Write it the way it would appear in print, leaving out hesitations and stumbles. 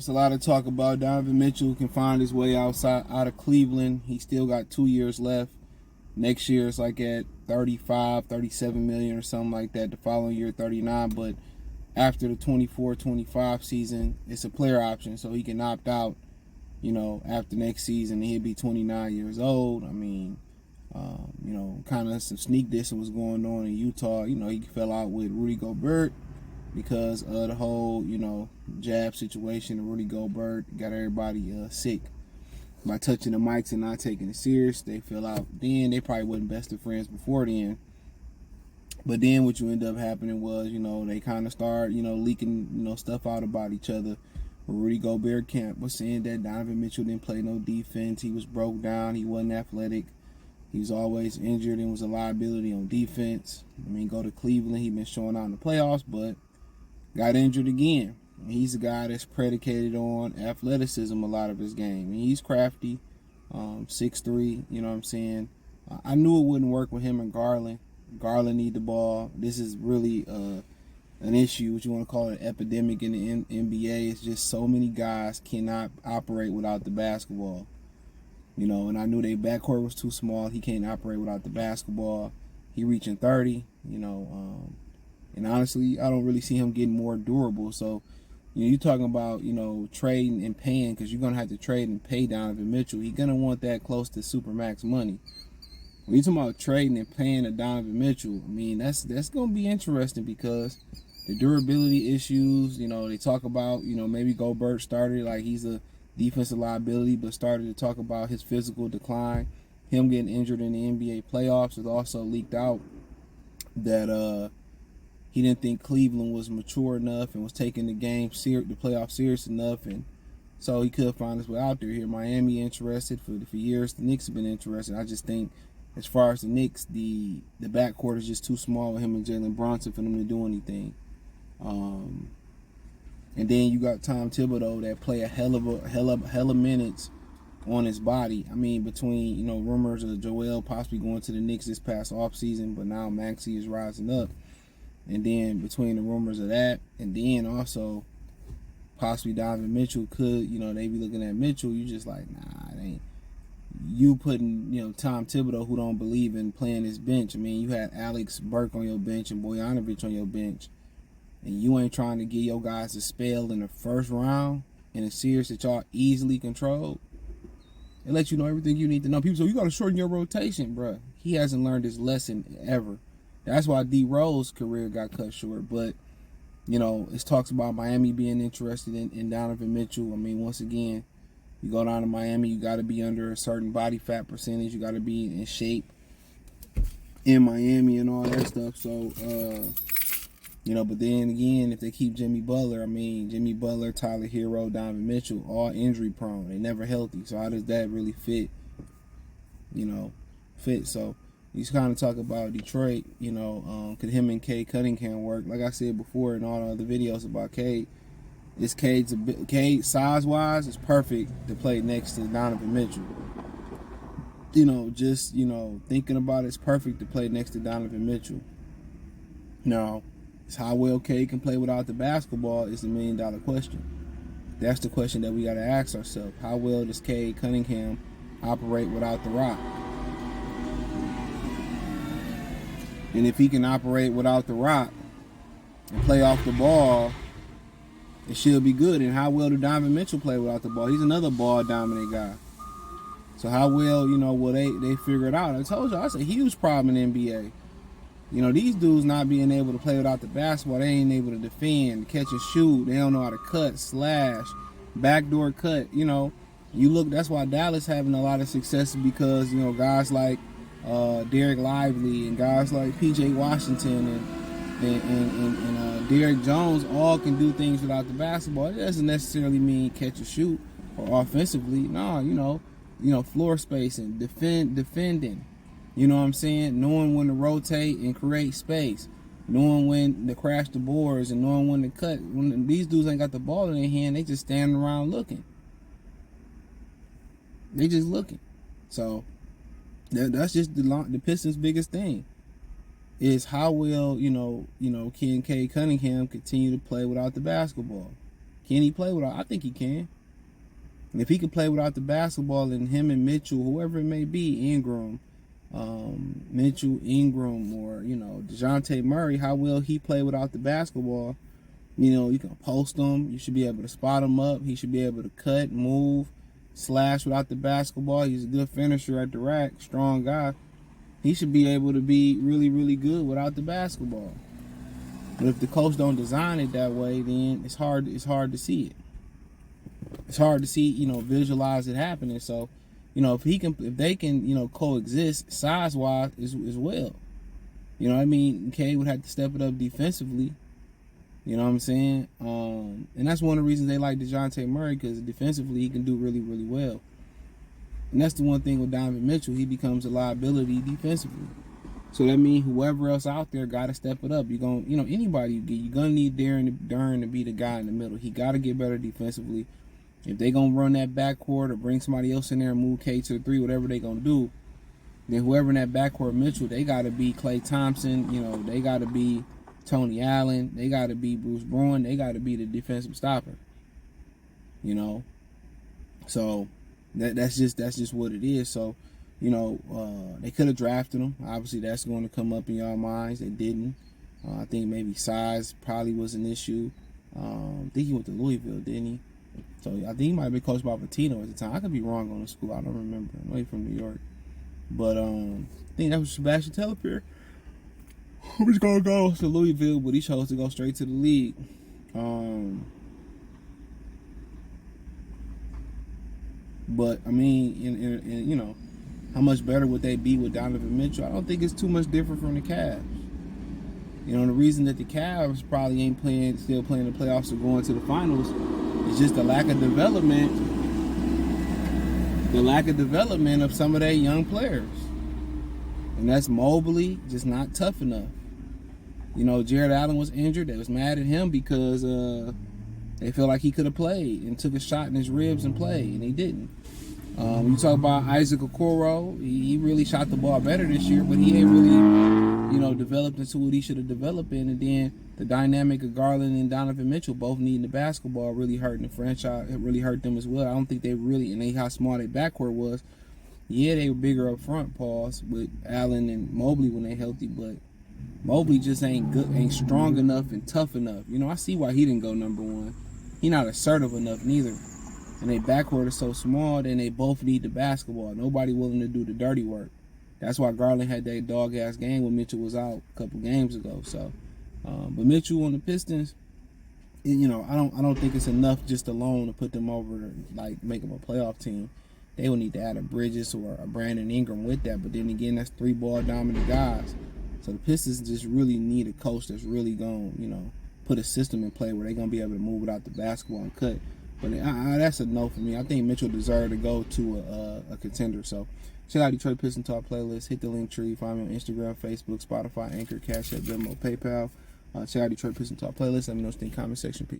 There's a lot of talk about Donovan Mitchell can find his way out of Cleveland. He still got 2 years left. Next year it's like at 35, 37 million or something like that. The following year 39, but after the 24-25 season, it's a player option, so he can opt out, after next season, and he'll be 29 years old. I mean, kind of some sneak dissing was going on in Utah. He fell out with Rudy Gobert because of the whole, jab situation. Rudy Gobert got everybody sick by touching the mics and not taking it serious. They fell out then. They probably wasn't best of friends before then. But then what you end up happening was, they kind of start, leaking, stuff out about each other. Rudy Gobert camp was saying that Donovan Mitchell didn't play no defense. He was broke down. He wasn't athletic. He was always injured and was a liability on defense. Go to Cleveland. He been showing out in the playoffs, but got injured again. He's a guy that's predicated on athleticism a lot of his game. He's crafty, 6'3", you know what I'm saying? I knew it wouldn't work with him and Garland. Garland need the ball. This is really an issue, what you want to call it, an epidemic in the NBA. It's just so many guys cannot operate without the basketball. And I knew their backcourt was too small. He can't operate without the basketball. He reaching 30, and honestly, I don't really see him getting more durable. So, you're talking about, trading and paying, because you're going to have to trade and pay Donovan Mitchell. He's going to want that close to Supermax money. When you're talking about trading and paying a Donovan Mitchell, that's going to be interesting because the durability issues, they talk about, maybe Gobert started like he's a defensive liability, but started to talk about his physical decline, him getting injured in the NBA playoffs. It also leaked out that he didn't think Cleveland was mature enough and was taking the playoff serious enough, and so he could find his way out there. Here, Miami interested for years. The Knicks have been interested. I just think, as far as the Knicks, the backcourt is just too small with him and Jalen Brunson for them to do anything. And then you got Tom Thibodeau that play a hell of minutes on his body. Between rumors of Joel possibly going to the Knicks this past offseason, but now Maxey is rising up. And then between the rumors of that, and then also possibly Donovan Mitchell could, they be looking at Mitchell, you just like, nah, it ain't. You putting, Tom Thibodeau, who don't believe in playing his bench. You had Alex Burke on your bench and Bojanovic on your bench, and you ain't trying to get your guys a spell in the first round in a series that y'all easily controlled. It lets you know everything you need to know. People say, you got to shorten your rotation, bruh. He hasn't learned his lesson ever. That's why D. Rose's career got cut short. But, it talks about Miami being interested in Donovan Mitchell. Once again, you go down to Miami, you got to be under a certain body fat percentage. You got to be in shape in Miami and all that stuff. So, but then again, if they keep Jimmy Butler, Jimmy Butler, Tyler Hero, Donovan Mitchell, all injury prone. They never healthy. So how does that really fit? So you kind of talk about Detroit, could him and Cade Cunningham work? Like I said before in all the other videos about Cade, Cade size-wise is perfect to play next to Donovan Mitchell. Thinking about it's perfect to play next to Donovan Mitchell. Now, how well Cade can play without the basketball is the $1 million question. That's the question that we got to ask ourselves. How well does Cade Cunningham operate without the rock? And if he can operate without the rock and play off the ball, it should be good. And how well do Donovan Mitchell play without the ball? He's another ball-dominant guy. So how well, will they figure it out? I told you, that's a huge problem in the NBA. These dudes not being able to play without the basketball. They ain't able to defend, catch and shoot. They don't know how to cut, slash, backdoor cut. You look, that's why Dallas having a lot of success because, guys like Derek Lively and guys like P.J. Washington and Derek Jones all can do things without the basketball. It doesn't necessarily mean catch and shoot or offensively. No, floor spacing, defending. You know what I'm saying? Knowing when to rotate and create space. Knowing when to crash the boards and knowing when to cut. When these dudes ain't got the ball in their hand, they just standing around looking. They just looking. So that's just the Pistons' biggest thing is how well can Cade Cunningham continue to play without the basketball? Can he play without? I think he can. And if he can play without the basketball, then him and Mitchell, whoever it may be, Mitchell, Ingram, or DeJounte Murray, how will he play without the basketball? You can post him. You should be able to spot him up. He should be able to cut, move, slash without the basketball. He's a good finisher at the rack, strong guy. He should be able to be really, really good without the basketball. But if the coach don't design it that way, then it's hard to see it. It's hard to see, visualize it happening. So, if they can, coexist size-wise as well. You know what I mean? K would have to step it up defensively. You know what I'm saying? And that's one of the reasons they like DeJounte Murray, because defensively he can do really, really well. And that's the one thing with Donovan Mitchell. He becomes a liability defensively. So that means whoever else out there got to step it up. You're going to, anybody you get, you're going to need Darren to be the guy in the middle. He got to get better defensively. If they going to run that backcourt or bring somebody else in there and move K to the 3, whatever they going to do, then whoever in that backcourt, Mitchell, they got to be Klay Thompson. They got to be Tony Allen. They got to be Bruce Bowen. They got to be the defensive stopper. So that's just what it is. So, they could have drafted him. Obviously, that's going to come up in y'all minds. They didn't. I think maybe size probably was an issue. I think he went to Louisville, didn't he? So I think he might have been coached by Patino at the time. I could be wrong on the school. I don't remember. I know he's from New York. But I think that was Sebastian Telfair. I'm just going to go to Louisville, but he chose to go straight to the league. But, I mean, how much better would they be with Donovan Mitchell? I don't think it's too much different from the Cavs. The reason that the Cavs probably ain't still playing the playoffs or going to the finals is just the lack of development. The lack of development of some of their young players. And that's Mobley just not tough enough. Jared Allen was injured. They was mad at him because they felt like he could have played and took a shot in his ribs and played, and he didn't. You talk about Isaac Okoro, he really shot the ball better this year, but he ain't really, developed into what he should have developed in. And then the dynamic of Garland and Donovan Mitchell both needing the basketball really hurting the franchise. It really hurt them as well. I don't think they really, and how small their backcourt was. Yeah, they were bigger up front, pause, with Allen and Mobley when they healthy, but Mobley just ain't good, ain't strong enough and tough enough. I see why he didn't go number one. He not assertive enough neither. And they backcourt is so small, then they both need the basketball. Nobody willing to do the dirty work. That's why Garland had that dog-ass game when Mitchell was out a couple games ago. So, but Mitchell on the Pistons, I don't think it's enough just alone to put them over to make them a playoff team. They will need to add a Bridges or a Brandon Ingram with that. But then again, that's 3 ball dominant guys. So the Pistons just really need a coach that's really going to, put a system in play where they're going to be able to move without the basketball and cut. But that's a no for me. I think Mitchell deserved to go to a contender. So check out Detroit Pistons Talk playlist. Hit the link tree. Find me on Instagram, Facebook, Spotify, Anchor, Cash App, Venmo, PayPal. Check out Detroit Pistons Talk playlist. Let me know what you think in the comment section. Peace.